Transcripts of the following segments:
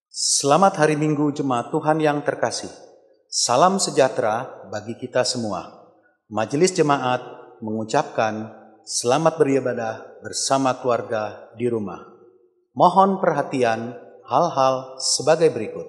Selamat hari Minggu Jemaat Tuhan yang terkasih. Salam sejahtera bagi kita semua. Majelis Jemaat mengucapkan selamat beribadah bersama keluarga di rumah. Mohon perhatian hal-hal sebagai berikut.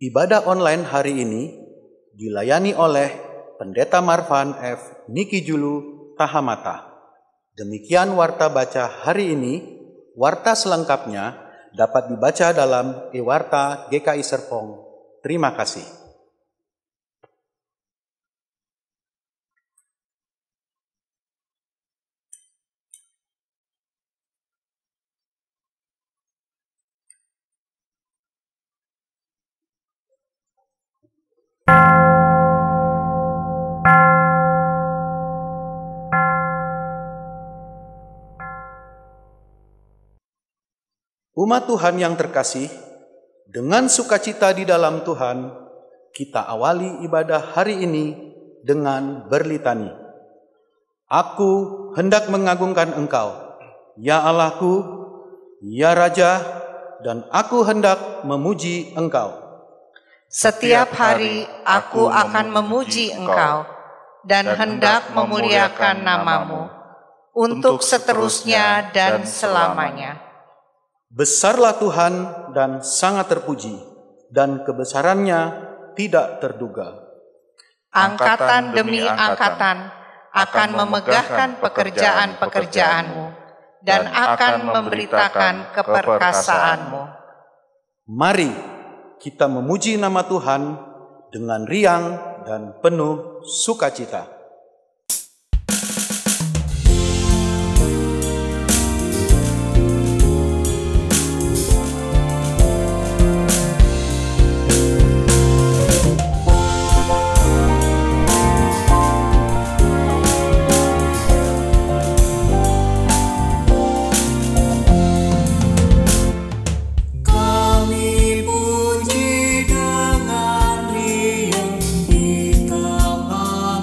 Ibadah online hari ini dilayani oleh Pendeta Marvan F. Niki Julu Tahamata. Demikian warta baca hari ini. Warta selengkapnya dapat dibaca dalam e-warta GKI Serpong. Terima kasih. Umat Tuhan yang terkasih, dengan sukacita di dalam Tuhan, kita awali ibadah hari ini dengan berlitani. Aku hendak mengagungkan Engkau, ya Allahku, ya Raja, dan aku hendak memuji Engkau. Setiap hari aku akan memuji Engkau dan hendak memuliakan nama-Mu untuk seterusnya dan selamanya. Besarlah Tuhan dan sangat terpuji, dan kebesarannya tidak terduga. Angkatan demi angkatan akan memegahkan pekerjaan-pekerjaan-Mu dan akan memberitakan keperkasaan-Mu. Mari kita memuji nama Tuhan dengan riang dan penuh sukacita. Kami puji dengan riang di tengah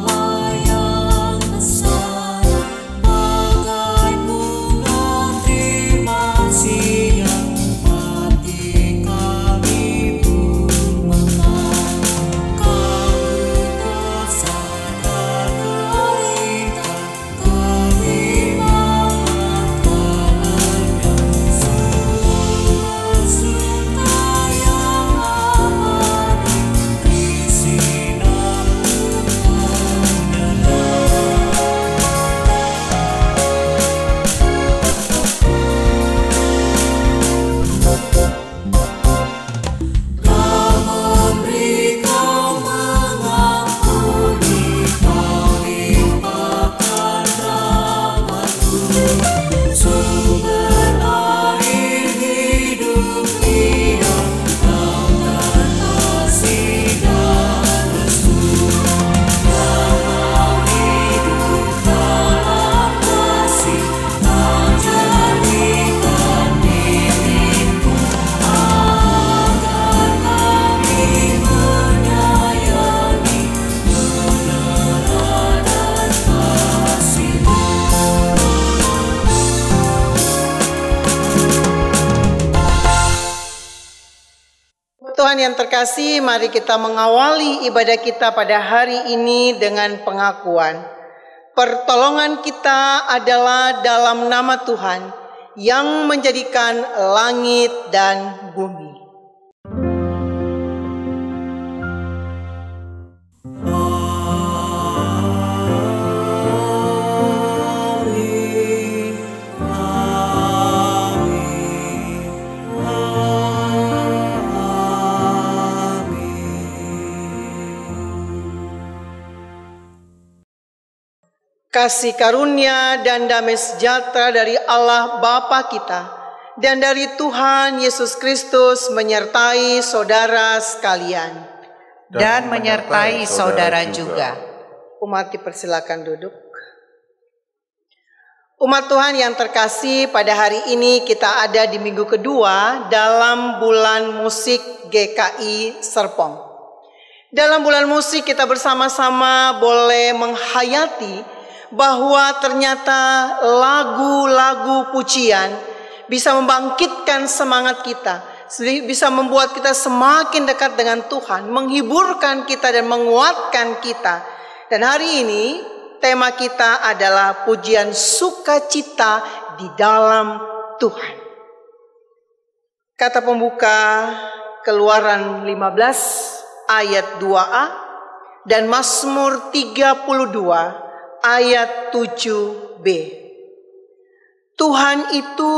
Tuhan yang terkasih, mari kita mengawali ibadah kita pada hari ini dengan pengakuan. Pertolongan kita adalah dalam nama Tuhan yang menjadikan langit dan bumi. Kasih karunia dan damai sejahtera dari Allah Bapa kita dan dari Tuhan Yesus Kristus menyertai saudara sekalian. Dan menyertai saudara juga. Umat dipersilakan duduk. Umat Tuhan yang terkasih, pada hari ini kita ada di minggu kedua dalam bulan musik GKI Serpong. Dalam bulan musik kita bersama-sama boleh menghayati bahwa ternyata lagu-lagu pujian bisa membangkitkan semangat kita, bisa membuat kita semakin dekat dengan Tuhan, menghiburkan kita dan menguatkan kita. Dan hari ini tema kita adalah pujian sukacita di dalam Tuhan. Kata pembuka Keluaran 15 ayat 2a dan Mazmur 32 ayat 7b. Tuhan itu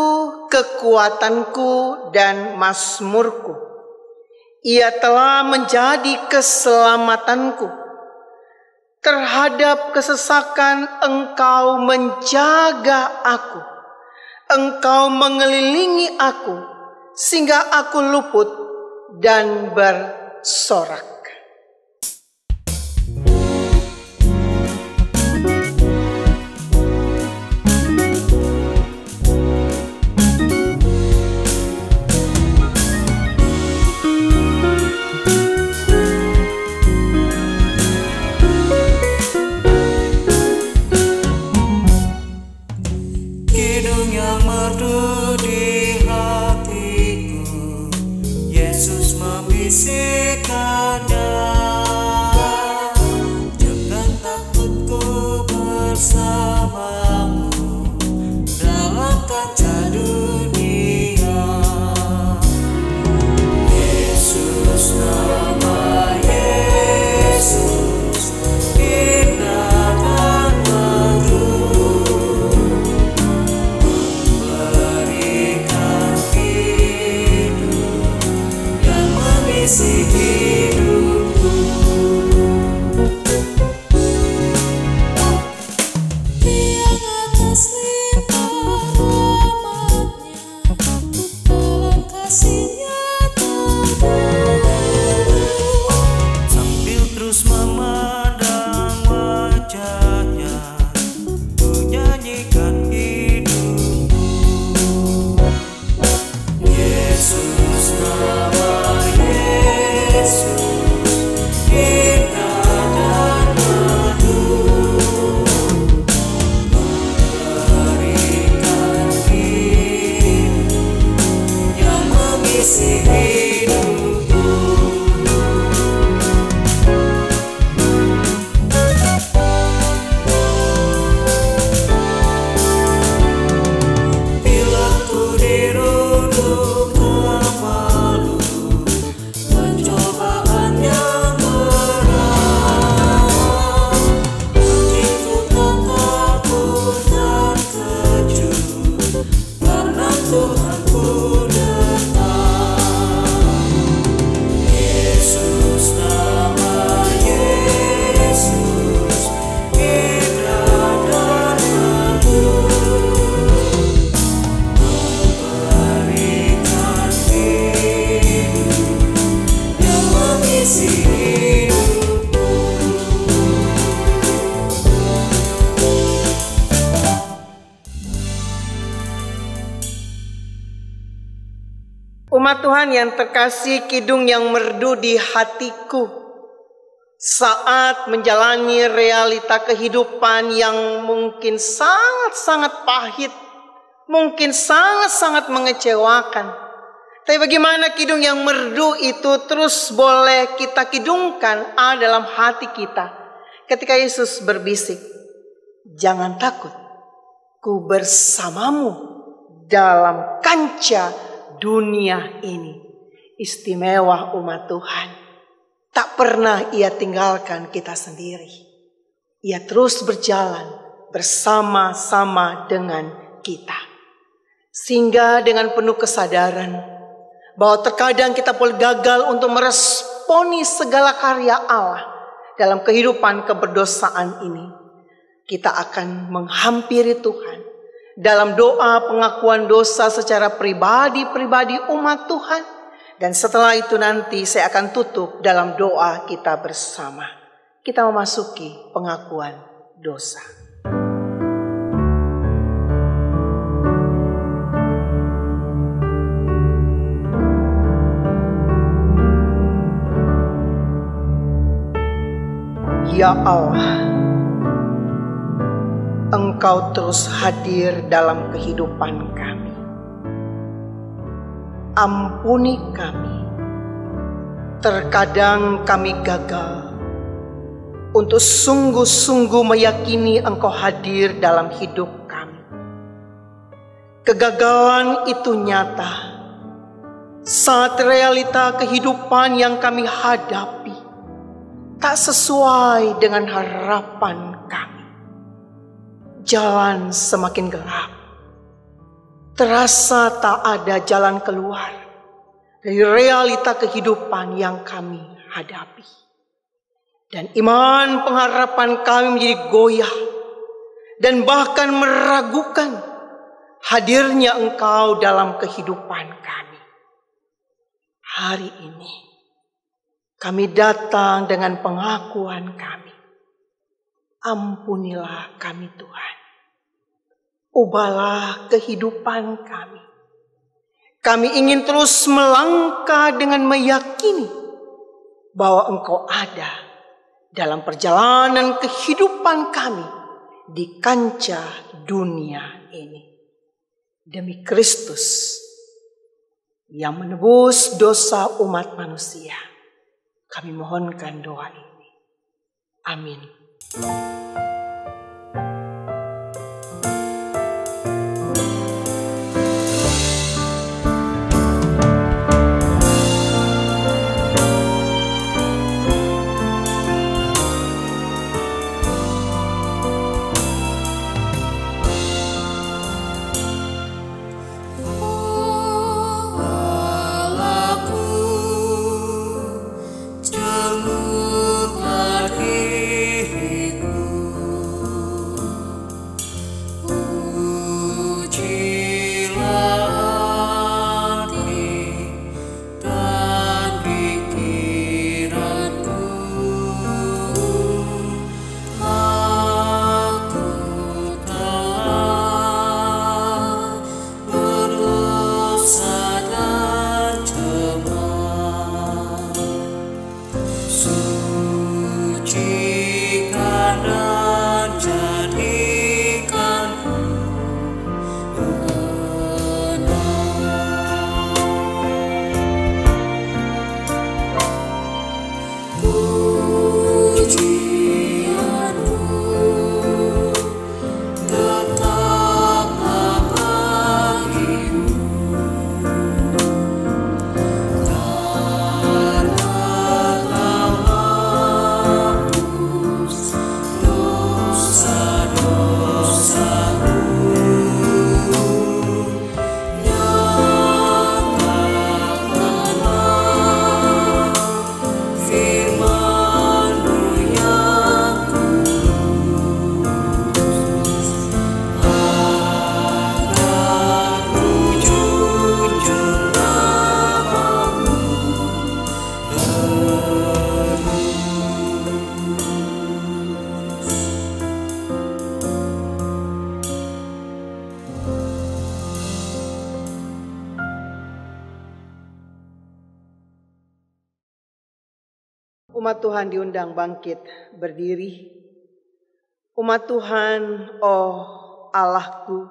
kekuatanku dan mazmurku. Ia telah menjadi keselamatanku. Terhadap kesesakan Engkau menjaga aku. Engkau mengelilingi aku sehingga aku luput dan bersorak. Umat Tuhan yang terkasih, kidung yang merdu di hatiku saat menjalani realita kehidupan yang mungkin sangat-sangat pahit, mungkin sangat-sangat mengecewakan. Tapi bagaimana kidung yang merdu itu terus boleh kita kidungkan dalam hati kita ketika Yesus berbisik, "Jangan takut, ku bersamamu dalam kancah dunia ini." Istimewa umat Tuhan. Tak pernah Ia tinggalkan kita sendiri. Ia terus berjalan bersama-sama dengan kita. Sehingga dengan penuh kesadaran bahwa terkadang kita boleh gagal untuk meresponi segala karya Allah dalam kehidupan keberdosaan ini, kita akan menghampiri Tuhan dalam doa pengakuan dosa secara pribadi-pribadi umat Tuhan. Dan setelah itu nanti saya akan tutup dalam doa kita bersama. Kita memasuki pengakuan dosa. Ya Allah, Engkau terus hadir dalam kehidupan kami. Ampuni kami. Terkadang kami gagal untuk sungguh-sungguh meyakini Engkau hadir dalam hidup kami. Kegagalan itu nyata saat realita kehidupan yang kami hadapi tak sesuai dengan harapan kami. Jalan semakin gelap. Terasa tak ada jalan keluar dari realita kehidupan yang kami hadapi. Dan iman pengharapan kami menjadi goyah dan bahkan meragukan hadirnya Engkau dalam kehidupan kami. Hari ini kami datang dengan pengakuan kami. Ampunilah kami Tuhan. Ubahlah kehidupan kami. Kami ingin terus melangkah dengan meyakini bahwa Engkau ada dalam perjalanan kehidupan kami di kancah dunia ini. Demi Kristus yang menebus dosa umat manusia, kami mohonkan doa ini. Amin. Umat Tuhan diundang bangkit berdiri. Umat Tuhan, oh Allahku,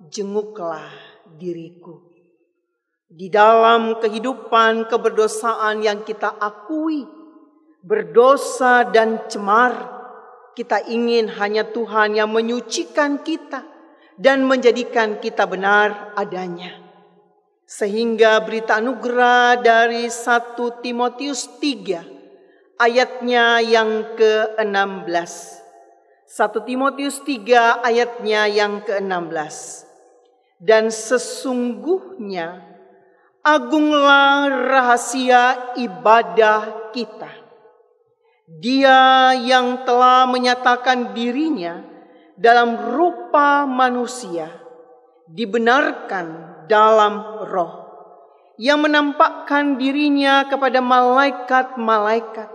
jenguklah diriku. Di dalam kehidupan keberdosaan yang kita akui, berdosa dan cemar, kita ingin hanya Tuhan yang menyucikan kita dan menjadikan kita benar adanya. Sehingga berita anugerah dari 1 Timotius 3 ayatnya yang ke-16. 1 Timotius 3 ayatnya yang ke-16. Dan sesungguhnya agunglah rahasia ibadah kita. Dia yang telah menyatakan dirinya dalam rupa manusia, dibenarkan dalam roh, yang menampakkan dirinya kepada malaikat-malaikat,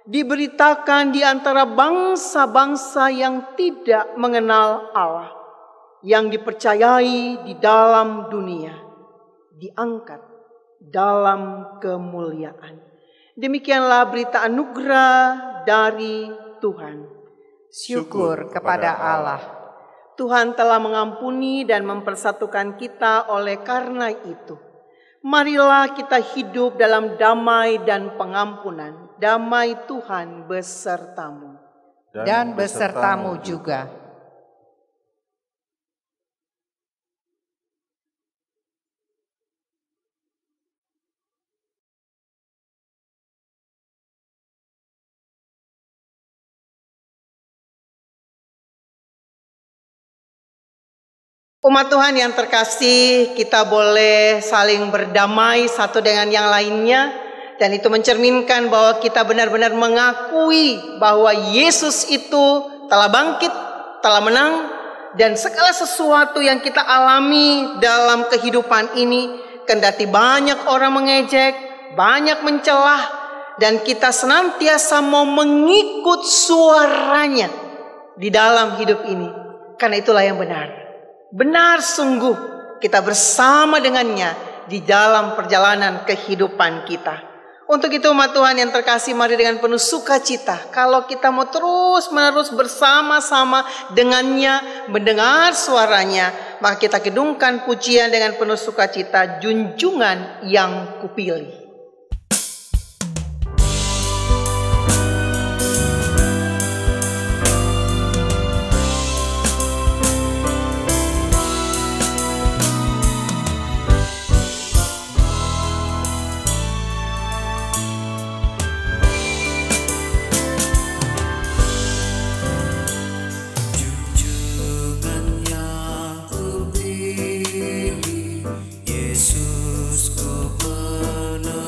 diberitakan di antara bangsa-bangsa yang tidak mengenal Allah, yang dipercayai di dalam dunia, diangkat dalam kemuliaan. Demikianlah berita anugerah dari Tuhan. Syukur kepada Allah. Tuhan telah mengampuni dan mempersatukan kita, oleh karena itu marilah kita hidup dalam damai dan pengampunan. Damai Tuhan besertamu. Dan besertamu juga. Umat Tuhan yang terkasih, kita boleh saling berdamai satu dengan yang lainnya. Dan itu mencerminkan bahwa kita benar-benar mengakui bahwa Yesus itu telah bangkit, telah menang. Dan segala sesuatu yang kita alami dalam kehidupan ini, kendati banyak orang mengejek, banyak mencelah, dan kita senantiasa mau mengikut suaranya di dalam hidup ini. Karena itulah yang benar. Benar sungguh kita bersama dengannya di dalam perjalanan kehidupan kita. Untuk itu umat Tuhan yang terkasih, mari dengan penuh sukacita, kalau kita mau terus-menerus bersama-sama dengannya, mendengar suaranya, maka kita gedungkan pujian dengan penuh sukacita, junjungan yang kupilih. Yesus ku penuh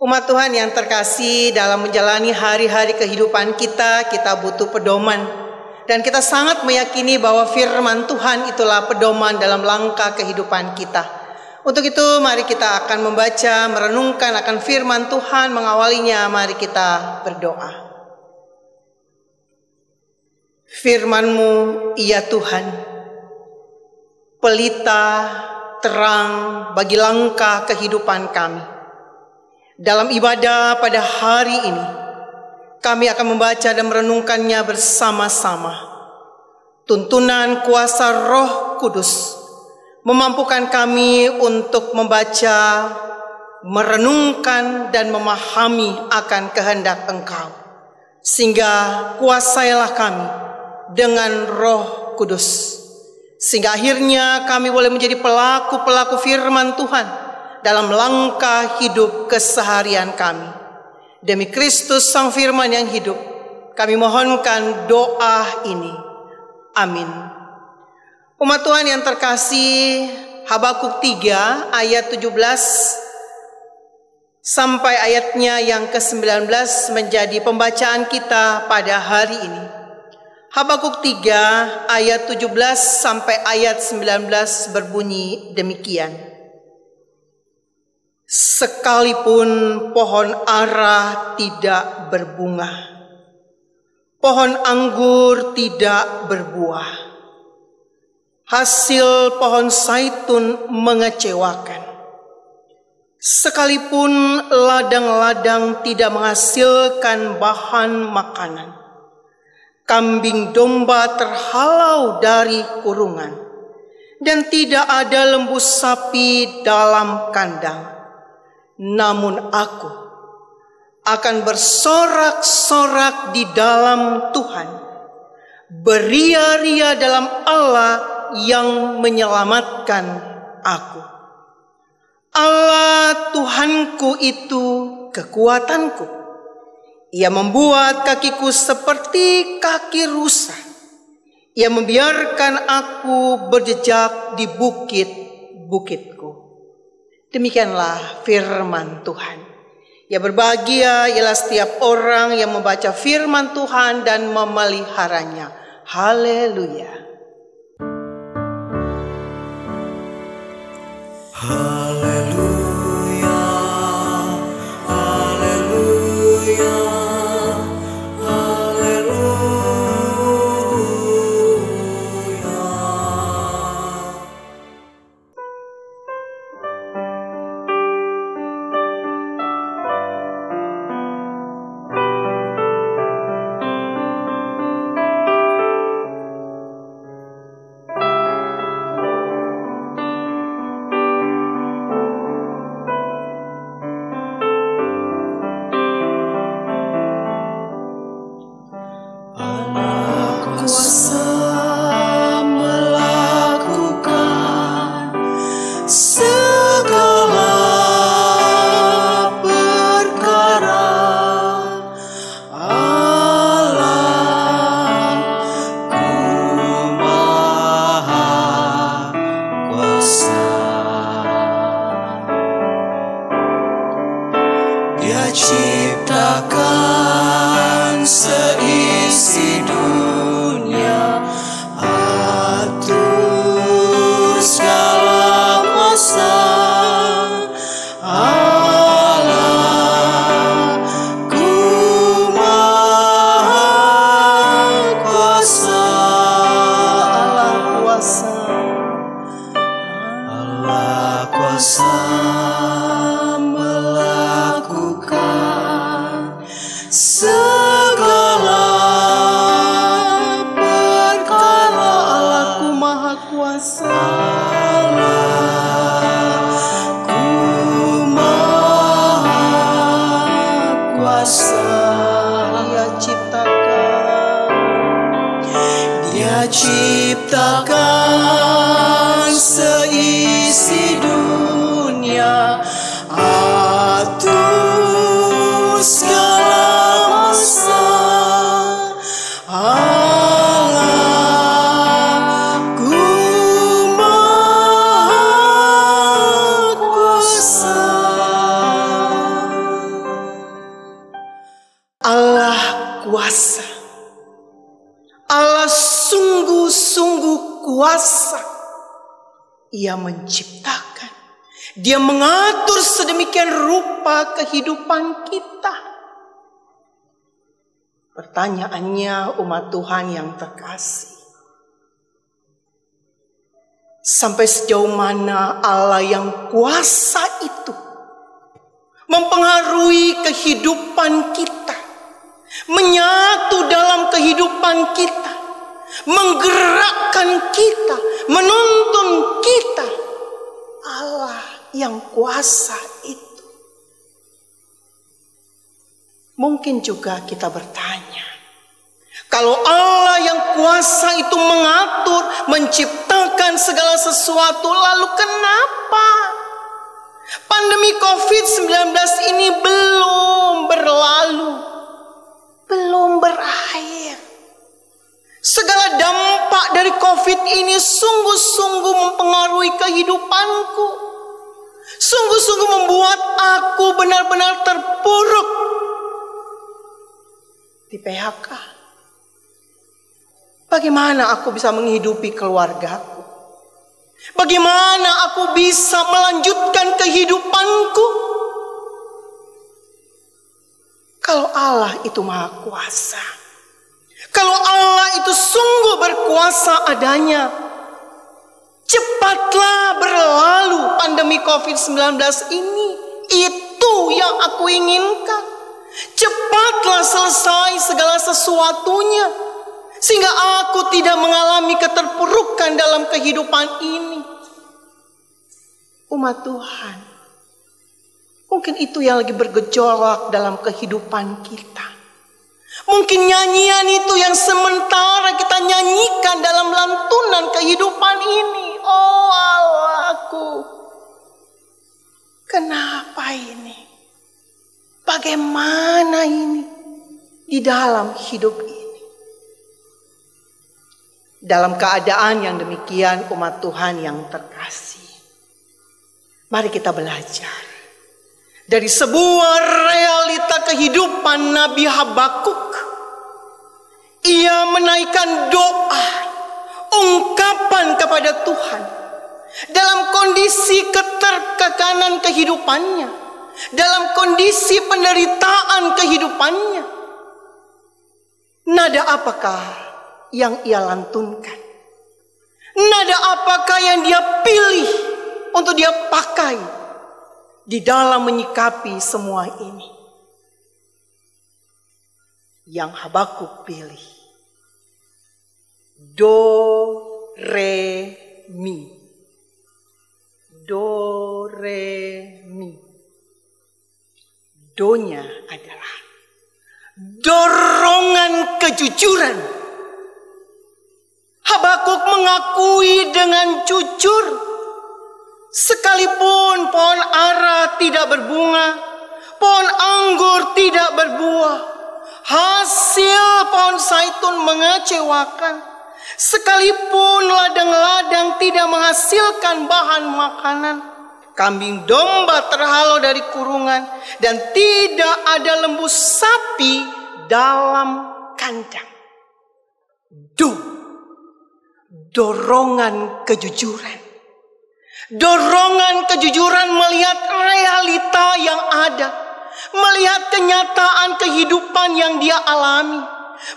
Umat Tuhan yang terkasih, dalam menjalani hari-hari kehidupan kita butuh pedoman. Dan kita sangat meyakini bahwa firman Tuhan itulah pedoman dalam langkah kehidupan kita. Untuk itu mari kita akan membaca, merenungkan akan firman Tuhan. Mengawalinya mari kita berdoa. Firman-Mu, ya Tuhan, pelita terang bagi langkah kehidupan kami. Dalam ibadah pada hari ini, kami akan membaca dan merenungkannya bersama-sama. Tuntunan kuasa Roh Kudus memampukan kami untuk membaca, merenungkan, dan memahami akan kehendak Engkau. Sehingga kuasailah kami dengan Roh Kudus. Sehingga akhirnya kami boleh menjadi pelaku-pelaku firman Tuhan dalam langkah hidup keseharian kami. Demi Kristus Sang Firman yang hidup, kami mohonkan doa ini. Amin. Umat Tuhan yang terkasih, Habakuk 3 ayat 17 sampai ayatnya yang ke-19 menjadi pembacaan kita pada hari ini. Habakuk 3 ayat 17 sampai ayat 19 berbunyi demikian. Sekalipun pohon ara tidak berbunga, pohon anggur tidak berbuah, hasil pohon zaitun mengecewakan. Sekalipun ladang-ladang tidak menghasilkan bahan makanan, kambing domba terhalau dari kurungan, dan tidak ada lembu sapi dalam kandang. Namun aku akan bersorak-sorak di dalam Tuhan, beria-ria dalam Allah yang menyelamatkan aku. Allah Tuhanku itu kekuatanku. Ia membuat kakiku seperti kaki rusa. Ia membiarkan aku berjejak di bukit-bukitku. Demikianlah firman Tuhan. Ya, berbahagia ialah setiap orang yang membaca firman Tuhan dan memeliharanya. Haleluya. Haleluya, haleluya, haleluya. ciptakan seisi dunia, atur segala kuasa. Allahku Maha Kuasa, Allah kuasa, Allah kuasa melakukan segala perkara. Allahku Maha Kuasa, Allahku Maha Kuasa. Dia ciptakan seisi dunia, atur segala masa. Allahku Maha Kuasa. sungguh kuasa. Ia menciptakan, Dia mengatur sedemikian rupa kehidupan kita. Pertanyaannya, umat Tuhan yang terkasih, sampai sejauh mana Allah yang kuasa itu mempengaruhi kehidupan kita, menyatu dalam kehidupan kita, menggerakkan kita, menuntun kita. Allah yang kuasa itu. Mungkin juga kita bertanya, kalau Allah yang kuasa itu mengatur, menciptakan segala sesuatu, lalu kenapa pandemi COVID-19 ini belum berlalu, belum berakhir? Segala dampak dari COVID ini sungguh-sungguh mempengaruhi kehidupanku, sungguh-sungguh membuat aku benar-benar terpuruk, di PHK. Bagaimana aku bisa menghidupi keluargaku? Bagaimana aku bisa melanjutkan kehidupanku? Kalau Allah itu maha kuasa, kalau Allah itu sungguh berkuasa adanya, cepatlah berlalu pandemi COVID-19 ini. Itu yang aku inginkan. Cepatlah selesai segala sesuatunya, sehingga aku tidak mengalami keterpurukan dalam kehidupan ini. Umat Tuhan, mungkin itu yang lagi bergejolak dalam kehidupan kita. Mungkin nyanyian itu yang sementara kita nyanyikan dalam lantunan kehidupan ini. Oh Allahku, kenapa ini? Bagaimana ini di dalam hidup ini? Dalam keadaan yang demikian, umat Tuhan yang terkasih, mari kita belajar dari sebuah realita kehidupan Nabi Habakuk. Ia menaikkan doa, ungkapan kepada Tuhan dalam kondisi keterkekanan kehidupannya, dalam kondisi penderitaan kehidupannya. Nada apakah yang ia lantunkan? Nada apakah yang dia pilih untuk dia pakai di dalam menyikapi semua ini? Yang Habakuk pilih do, re, mi. Do, re, mi. Donya adalah dorongan kejujuran. Habakuk mengakui dengan jujur, sekalipun pohon ara tidak berbunga, pohon anggur tidak berbuah, hasil pohon zaitun mengecewakan, sekalipun ladang-ladang tidak menghasilkan bahan makanan, kambing domba terhalau dari kurungan, dan tidak ada lembu sapi dalam kandang. Dorongan kejujuran. Dorongan kejujuran melihat realita yang ada, melihat kenyataan kehidupan yang dia alami,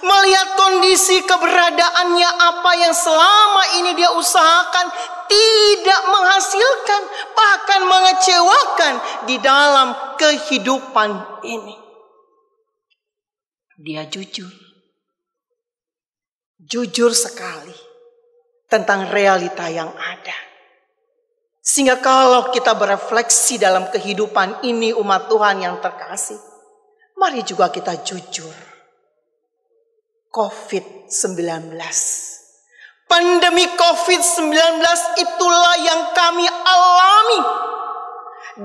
melihat kondisi keberadaannya, apa yang selama ini dia usahakan tidak menghasilkan, bahkan mengecewakan di dalam kehidupan ini. Dia jujur sekali tentang realita yang ada. Sehingga kalau kita berefleksi dalam kehidupan ini, umat Tuhan yang terkasih, mari juga kita jujur. COVID-19, pandemi COVID-19 itulah yang kami alami.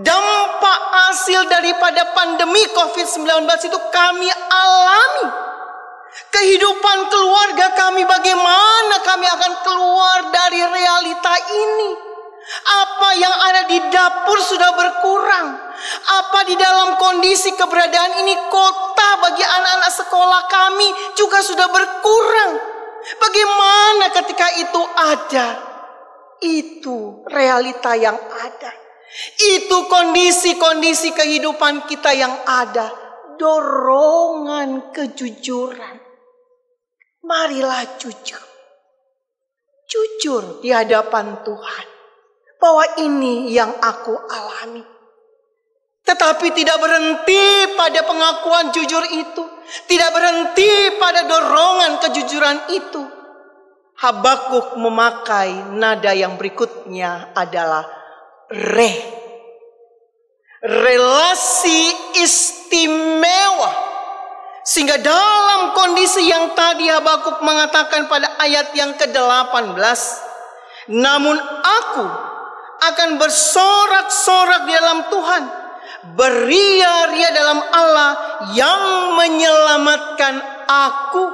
Dampak hasil daripada pandemi COVID-19 itu kami alami. Kehidupan keluarga kami, bagaimana kami akan keluar dari realita ini? Apa yang ada di dapur sudah berkurang. Apa di dalam kondisi keberadaan ini kota bagi anak-anak sekolah kami juga sudah berkurang. Bagaimana ketika itu ada? Itu realita yang ada. Itu kondisi-kondisi kehidupan kita yang ada. Dorongan kejujuran. Marilah jujur. Jujur di hadapan Tuhan. Bahwa ini yang aku alami. Tetapi tidak berhenti pada pengakuan jujur itu. Tidak berhenti pada dorongan kejujuran itu. Habakuk memakai nada yang berikutnya adalah relasi istimewa. Sehingga dalam kondisi yang tadi Habakuk mengatakan pada ayat yang ke-18. Namun aku akan bersorak-sorak di dalam Tuhan. Beria-ria dalam Allah yang menyelamatkan aku.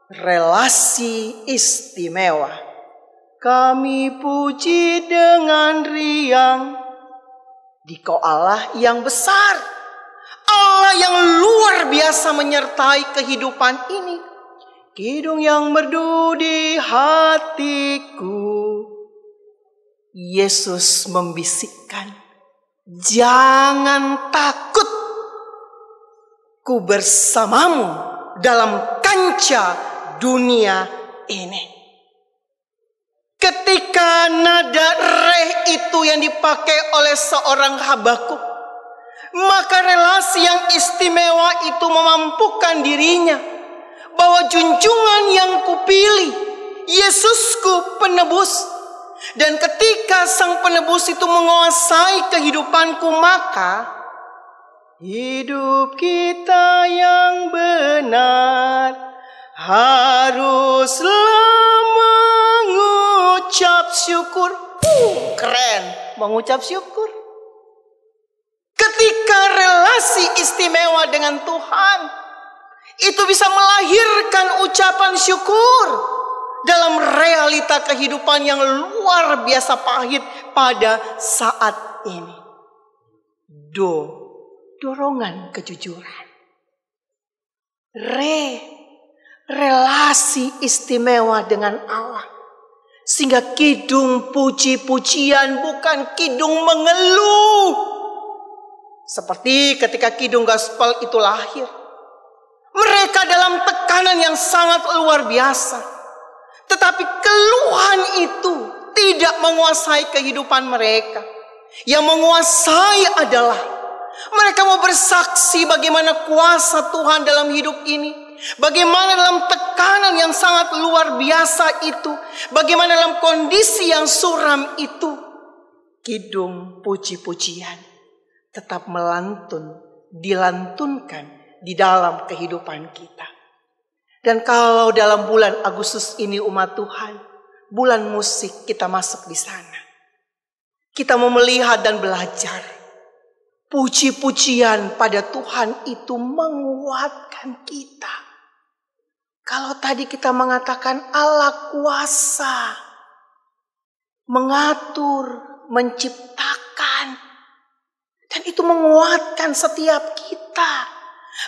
Relasi istimewa. Kami puji dengan riang. Dikau Allah yang besar. Allah yang luar biasa menyertai kehidupan ini. Kidung yang merdu di hatiku. Yesus membisikkan, jangan takut. Ku bersamamu dalam kancah dunia ini. Ketika nada itu yang dipakai oleh seorang Habakuk, maka relasi yang istimewa itu memampukan dirinya bahwa junjungan yang kupilih, Yesusku penebus. Dan ketika sang penebus itu menguasai kehidupanku, maka hidup kita yang benar haruslah mengucap syukur. Keren, mengucap syukur. Ketika relasi istimewa dengan Tuhan, itu bisa melahirkan ucapan syukur dalam realita kehidupan yang luar biasa pahit pada saat ini. Dorongan kejujuran. Relasi istimewa dengan Allah. Sehingga kidung puji-pujian bukan kidung mengeluh. Seperti ketika kidung gospel itu lahir. Mereka dalam tekanan yang sangat luar biasa. Tetapi keluhan itu tidak menguasai kehidupan mereka. Yang menguasai adalah mereka mau bersaksi bagaimana kuasa Tuhan dalam hidup ini. Bagaimana dalam tekanan yang sangat luar biasa itu. Bagaimana dalam kondisi yang suram itu. Kidung puji-pujian tetap dilantunkan di dalam kehidupan kita. Dan kalau dalam bulan Agustus ini umat Tuhan, bulan musik, kita masuk di sana. Kita mau melihat dan belajar. Puji-pujian pada Tuhan itu menguatkan kita. Kalau tadi kita mengatakan Allah kuasa, mengatur, menciptakan. Dan itu menguatkan setiap kita.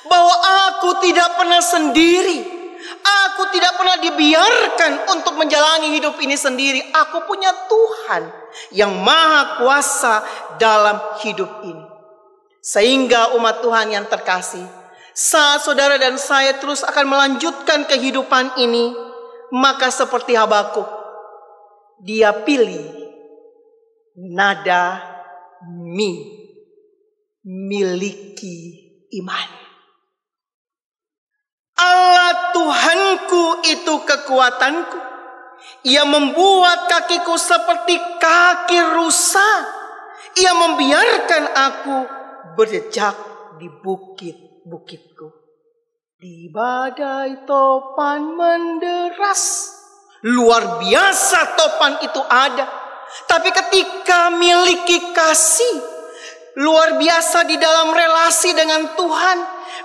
Bahwa aku tidak pernah sendiri. Aku tidak pernah dibiarkan untuk menjalani hidup ini sendiri. Aku punya Tuhan yang maha kuasa dalam hidup ini. Sehingga umat Tuhan yang terkasih, saat saudara dan saya terus akan melanjutkan kehidupan ini, maka seperti Habakuk, dia pilih nada miliki iman. Allah Tuhanku itu kekuatanku. Ia membuat kakiku seperti kaki rusa. Ia membiarkan aku berjejak di bukit-bukitku. Di badai topan menderas. Luar biasa topan itu ada. Tapi ketika miliki kasih, luar biasa di dalam relasi dengan Tuhan,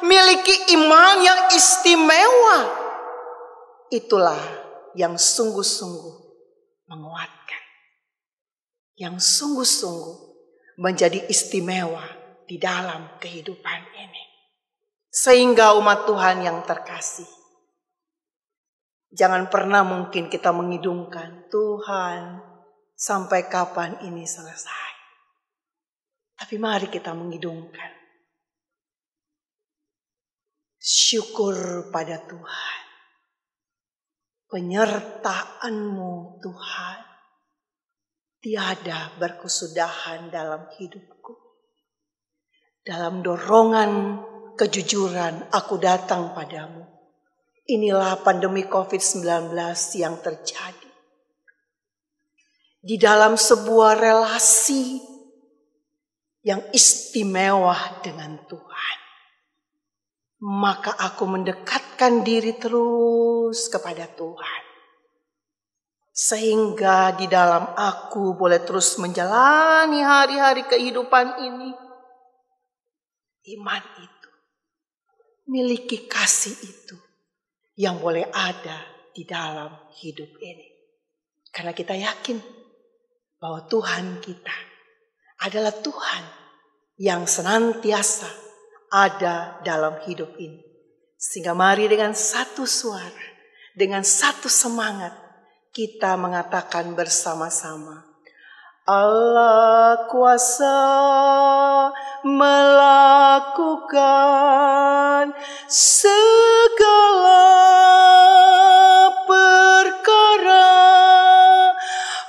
miliki iman yang istimewa, itulah yang sungguh-sungguh menguatkan, yang sungguh-sungguh menjadi istimewa di dalam kehidupan ini. Sehingga umat Tuhan yang terkasih, Jangan pernah mungkin kita mengidungkan, Tuhan, sampai kapan ini selesai. Tapi mari kita mengidungkan. Syukur pada Tuhan. Penyertaan-Mu Tuhan. Tiada berkesudahan dalam hidupku. Dalam dorongan kejujuran aku datang padamu. Inilah pandemi COVID-19 yang terjadi. Di dalam sebuah relasi yang istimewa dengan Tuhan. Maka aku mendekatkan diri terus kepada Tuhan. Sehingga di dalam aku boleh terus menjalani hari-hari kehidupan ini. Iman itu, miliki kasih itu yang boleh ada di dalam hidup ini. Karena kita yakin bahwa Tuhan kita adalah Tuhan yang senantiasa ada dalam hidup ini. Sehingga mari dengan satu suara, dengan satu semangat, kita mengatakan bersama-sama, Allah kuasa melakukan segala perkara.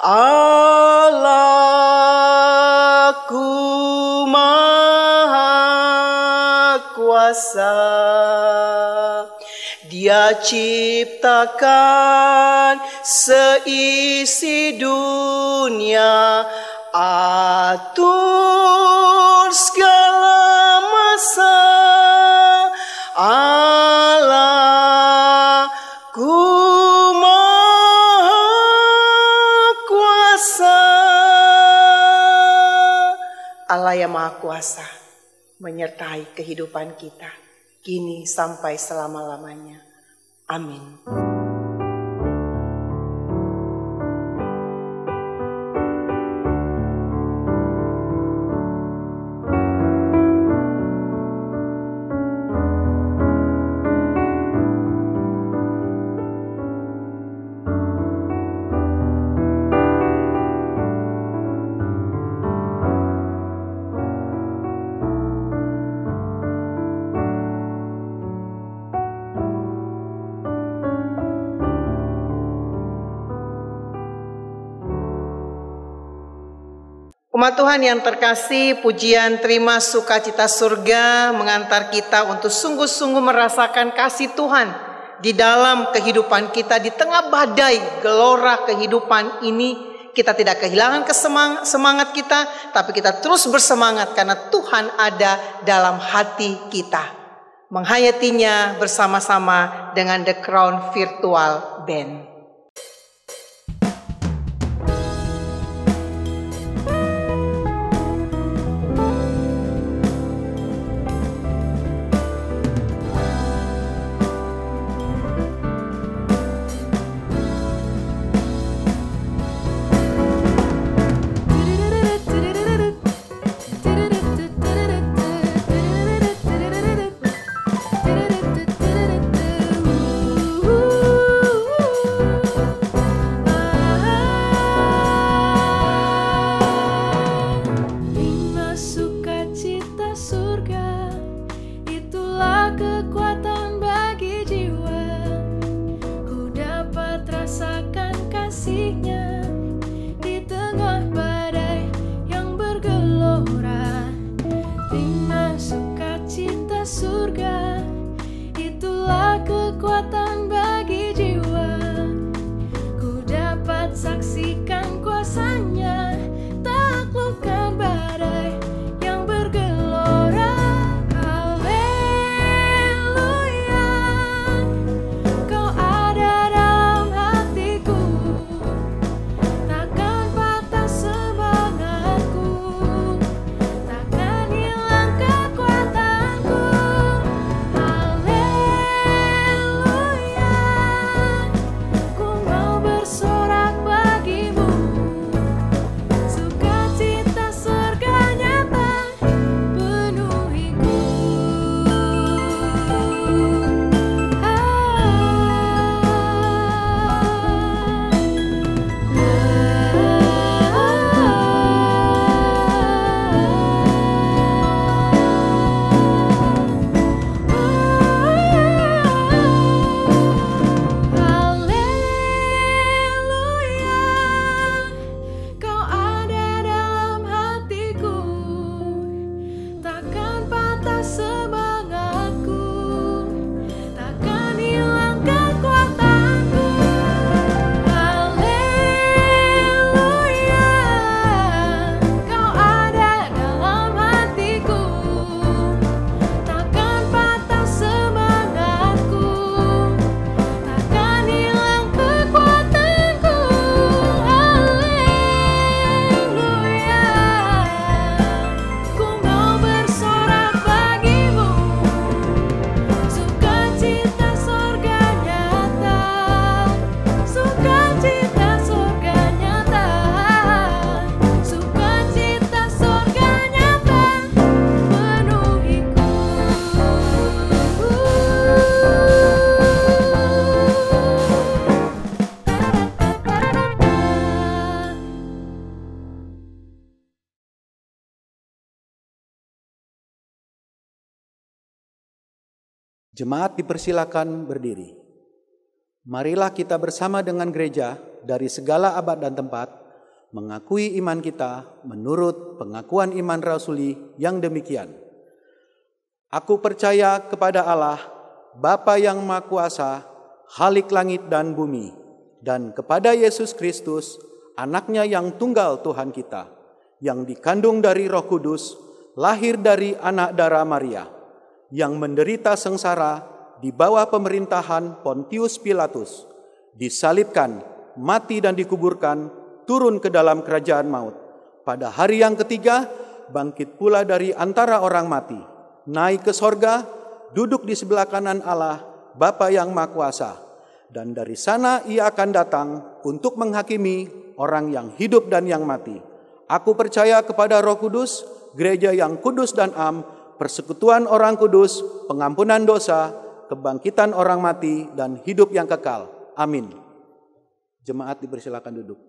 Allahku Maha Kuasa. Dia ciptakan seisi dunia, atur segala masa. Allahku Maha Kuasa. Allah yang Maha Kuasa menyertai kehidupan kita kini sampai selama-lamanya. Amin. Umat Tuhan yang terkasih, pujian terima sukacita surga mengantar kita untuk sungguh-sungguh merasakan kasih Tuhan di dalam kehidupan kita. Di tengah badai gelora kehidupan ini, kita tidak kehilangan semangat kita, tapi kita terus bersemangat karena Tuhan ada dalam hati kita. Menghayatinya bersama-sama dengan The Crown Virtual Band. Jemaat dipersilakan berdiri. Marilah kita bersama dengan gereja dari segala abad dan tempat mengakui iman kita menurut pengakuan iman rasuli yang demikian. Aku percaya kepada Allah, Bapa yang Maha Kuasa, Khalik langit dan bumi, dan kepada Yesus Kristus, Anaknya yang tunggal Tuhan kita, yang dikandung dari Roh Kudus, lahir dari anak darah Maria, yang menderita sengsara di bawah pemerintahan Pontius Pilatus, disalibkan, mati dan dikuburkan, turun ke dalam kerajaan maut. Pada hari yang ketiga, bangkit pula dari antara orang mati, naik ke sorga, duduk di sebelah kanan Allah, Bapa yang Maha Kuasa. Dan dari sana ia akan datang untuk menghakimi orang yang hidup dan yang mati. Aku percaya kepada Roh Kudus, gereja yang kudus dan am, persekutuan orang kudus, pengampunan dosa, kebangkitan orang mati, dan hidup yang kekal. Amin. Jemaat dipersilakan duduk.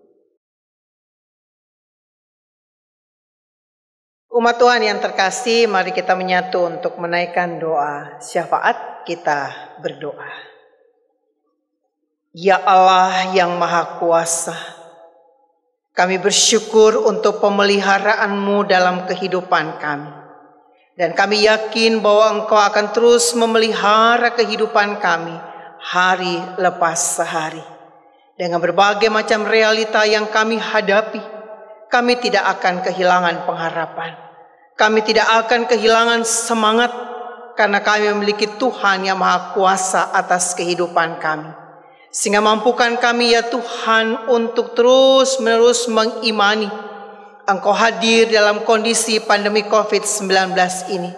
Umat Tuhan yang terkasih, mari kita menyatu untuk menaikkan doa syafaat. Kita berdoa. Ya Allah yang Maha Kuasa, kami bersyukur untuk pemeliharaan-Mu dalam kehidupan kami. Dan kami yakin bahwa Engkau akan terus memelihara kehidupan kami hari lepas sehari. Dengan berbagai macam realita yang kami hadapi, kami tidak akan kehilangan pengharapan. Kami tidak akan kehilangan semangat karena kami memiliki Tuhan yang Maha Kuasa atas kehidupan kami. Sehingga mampukan kami ya Tuhan untuk terus-menerus mengimani Engkau hadir dalam kondisi pandemi COVID-19 ini.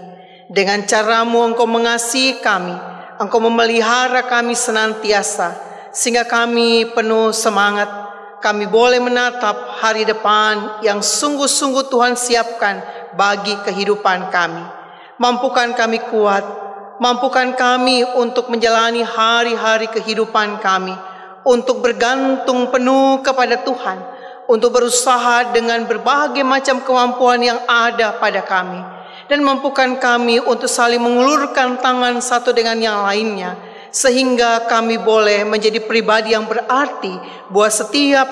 Dengan cara-Mu Engkau mengasihi kami, Engkau memelihara kami senantiasa, sehingga kami penuh semangat. Kami boleh menatap hari depan yang sungguh-sungguh Tuhan siapkan bagi kehidupan kami. Mampukan kami kuat, mampukan kami untuk menjalani hari-hari kehidupan kami, untuk bergantung penuh kepada Tuhan, untuk berusaha dengan berbagai macam kemampuan yang ada pada kami, dan mampukan kami untuk saling mengulurkan tangan satu dengan yang lainnya, sehingga kami boleh menjadi pribadi yang berarti buat setiap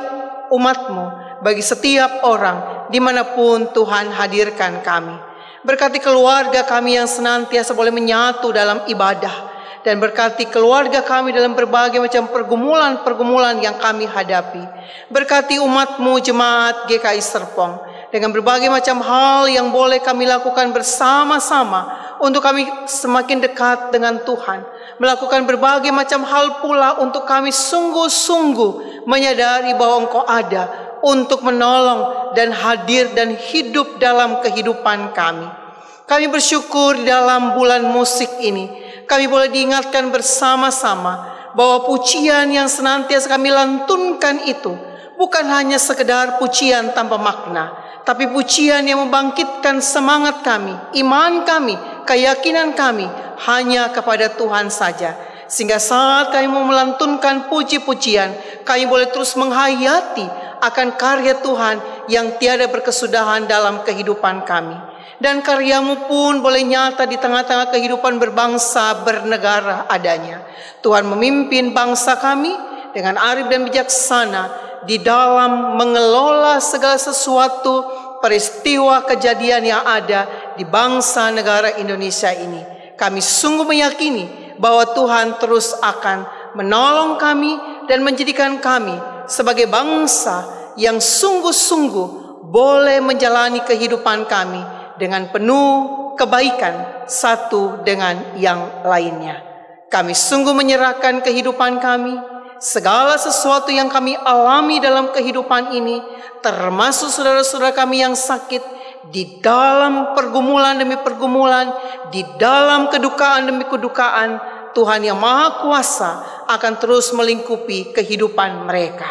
umat-Mu, bagi setiap orang dimanapun Tuhan hadirkan kami. Berkati keluarga kami yang senantiasa boleh menyatu dalam ibadah, dan berkati keluarga kami dalam berbagai macam pergumulan-pergumulan yang kami hadapi. Berkati umat-Mu jemaat GKI Serpong dengan berbagai macam hal yang boleh kami lakukan bersama-sama untuk kami semakin dekat dengan Tuhan. Melakukan berbagai macam hal pula untuk kami sungguh-sungguh menyadari bahwa Engkau ada untuk menolong dan hadir dan hidup dalam kehidupan kami. Kami bersyukur dalam bulan musik ini kami boleh diingatkan bersama-sama bahwa pujian yang senantiasa kami lantunkan itu bukan hanya sekedar pujian tanpa makna, tapi pujian yang membangkitkan semangat kami, iman kami, keyakinan kami hanya kepada Tuhan saja. Sehingga saat kami mau melantunkan puji-pujian, kami boleh terus menghayati akan karya Tuhan yang tiada berkesudahan dalam kehidupan kami. Dan karya-Mu pun boleh nyata di tengah-tengah kehidupan berbangsa, bernegara adanya. Tuhan memimpin bangsa kami dengan arif dan bijaksana di dalam mengelola segala sesuatu peristiwa kejadian yang ada di bangsa negara Indonesia ini. Kami sungguh meyakini bahwa Tuhan terus akan menolong kami dan menjadikan kami sebagai bangsa yang sungguh-sungguh boleh menjalani kehidupan kami dengan penuh kebaikan satu dengan yang lainnya. Kami sungguh menyerahkan kehidupan kami, segala sesuatu yang kami alami dalam kehidupan ini, termasuk saudara-saudara kami yang sakit, di dalam pergumulan demi pergumulan, di dalam kedukaan demi kedukaan, Tuhan yang Maha Kuasa akan terus melingkupi kehidupan mereka.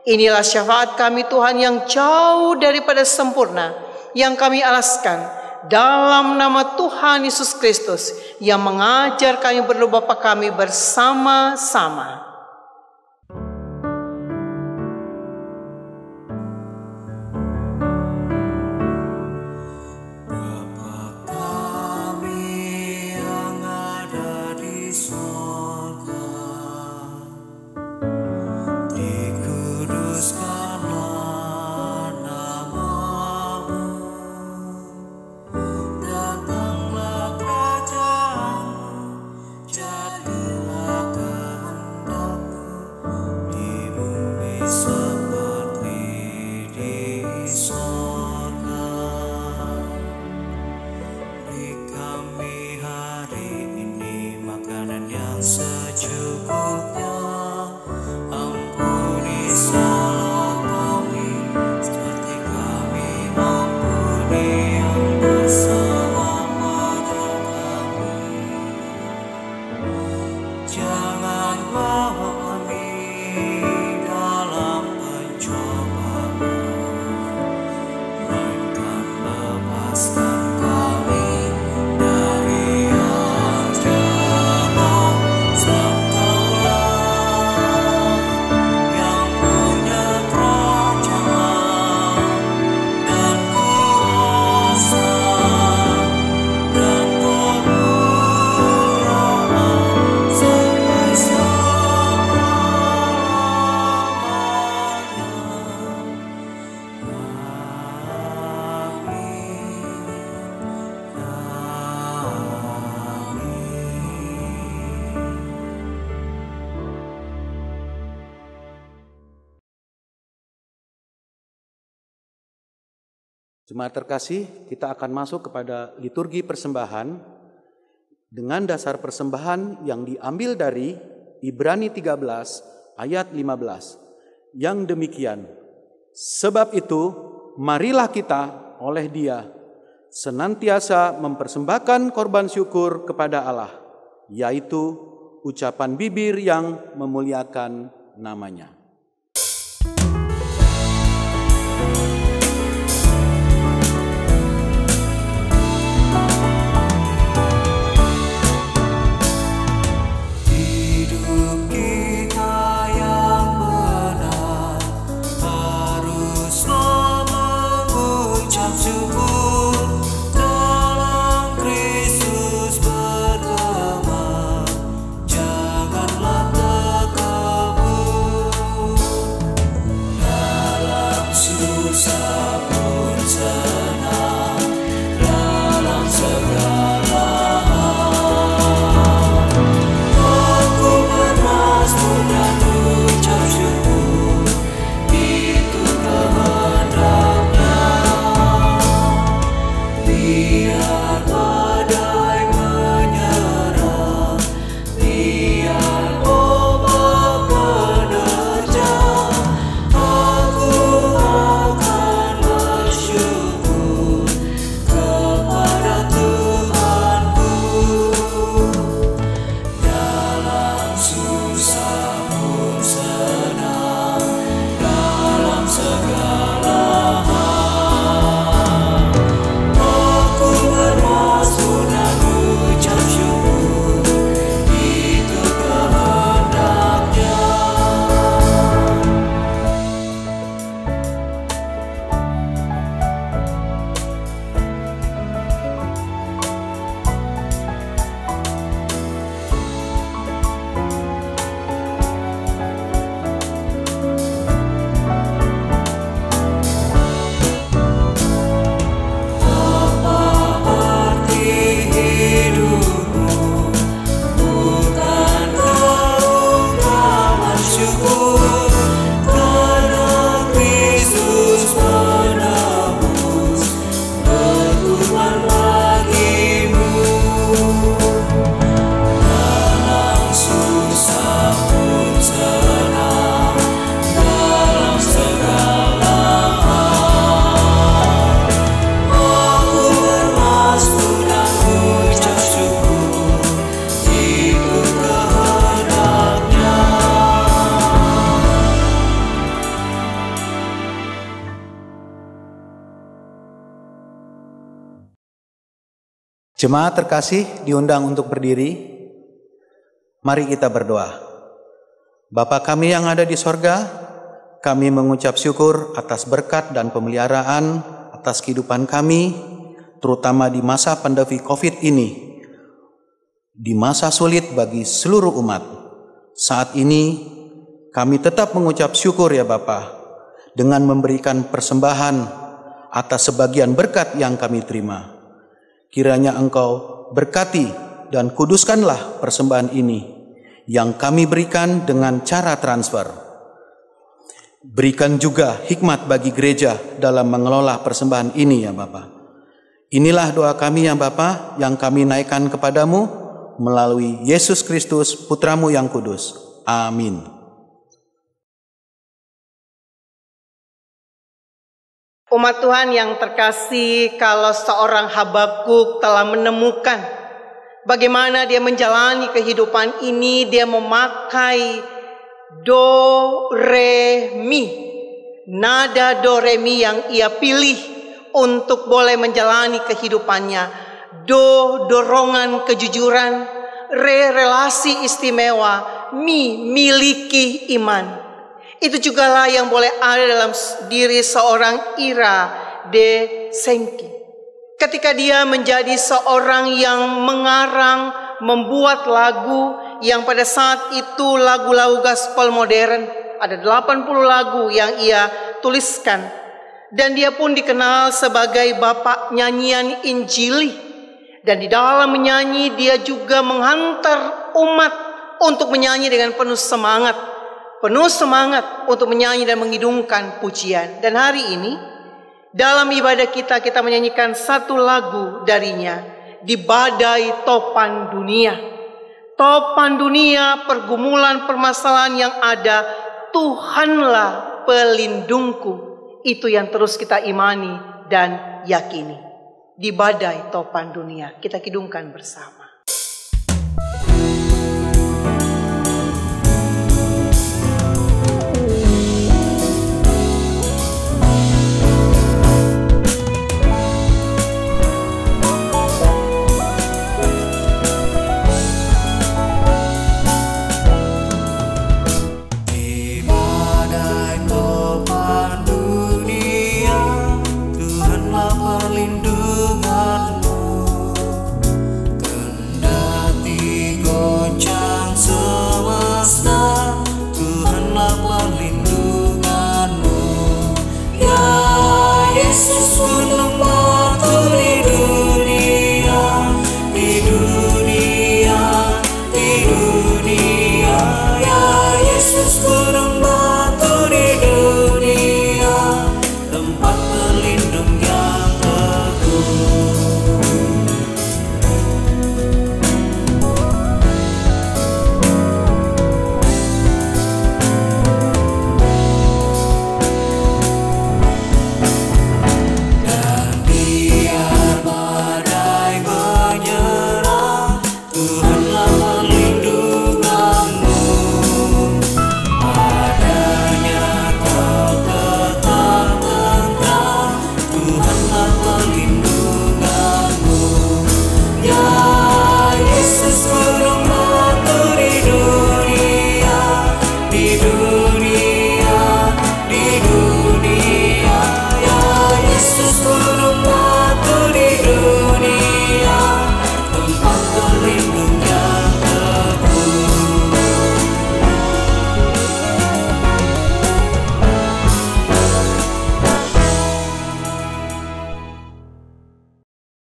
Inilah syafaat kami Tuhan yang jauh daripada sempurna, yang kami alaskan dalam nama Tuhan Yesus Kristus yang mengajar kami berdoa Bapa kami bersama-sama. Bapa kami yang ada di Jemaat terkasih, kita akan masuk kepada liturgi persembahan dengan dasar persembahan yang diambil dari Ibrani 13 ayat 15 yang demikian. Sebab itu, marilah kita oleh Dia senantiasa mempersembahkan korban syukur kepada Allah, yaitu ucapan bibir yang memuliakan nama-Nya. Jemaat terkasih diundang untuk berdiri. Mari kita berdoa. Bapa kami yang ada di sorga, kami mengucap syukur atas berkat dan pemeliharaan atas kehidupan kami, terutama di masa pandemi COVID ini, di masa sulit bagi seluruh umat. Saat ini kami tetap mengucap syukur ya Bapa, dengan memberikan persembahan atas sebagian berkat yang kami terima. Kiranya Engkau berkati dan kuduskanlah persembahan ini yang kami berikan dengan cara transfer. Berikan juga hikmat bagi gereja dalam mengelola persembahan ini ya Bapa. Inilah doa kami ya Bapa yang kami naikkan kepadamu melalui Yesus Kristus Putramu yang kudus. Amin. Umat Tuhan yang terkasih, kalau seorang Habakuk telah menemukan bagaimana dia menjalani kehidupan ini, dia memakai do, re, mi. Nada do, re, mi yang ia pilih untuk boleh menjalani kehidupannya. Do, dorongan kejujuran. Re, relasi istimewa. Mi, miliki iman. Itu jugalah yang boleh ada dalam diri seorang Ira de Sengki. Ketika dia menjadi seorang yang mengarang, membuat lagu yang pada saat itu lagu-lagu gospel modern. Ada 80 lagu yang ia tuliskan. Dan dia pun dikenal sebagai bapak nyanyian Injili. Dan di dalam menyanyi dia juga menghantar umat untuk menyanyi dengan penuh semangat. Penuh semangat untuk menyanyi dan mengidungkan pujian. Dan hari ini Dalam ibadah kita menyanyikan satu lagu darinya, Di Badai Topan Dunia. Topan dunia, pergumulan permasalahan yang ada, Tuhanlah pelindungku. Itu yang terus kita imani dan yakini. Di badai topan dunia, kita kidungkan bersama.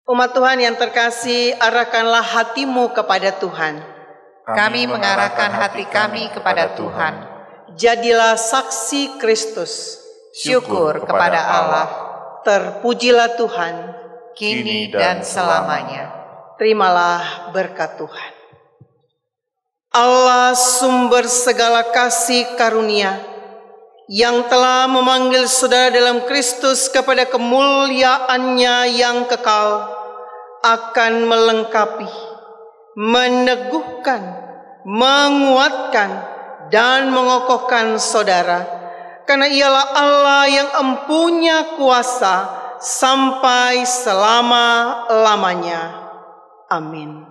Umat Tuhan yang terkasih, arahkanlah hatimu kepada Tuhan. Kami mengarahkan hati kami kepada Tuhan. Jadilah saksi Kristus. Syukur kepada Allah, Terpujilah Tuhan. kini dan selamanya. Terimalah berkat Tuhan. Allah sumber segala kasih karunia, yang telah memanggil saudara dalam Kristus kepada kemuliaan-Nya yang kekal, akan melengkapi, meneguhkan, menguatkan, dan mengokohkan saudara, karena Ialah Allah yang empunya kuasa sampai selama-lamanya. Amin.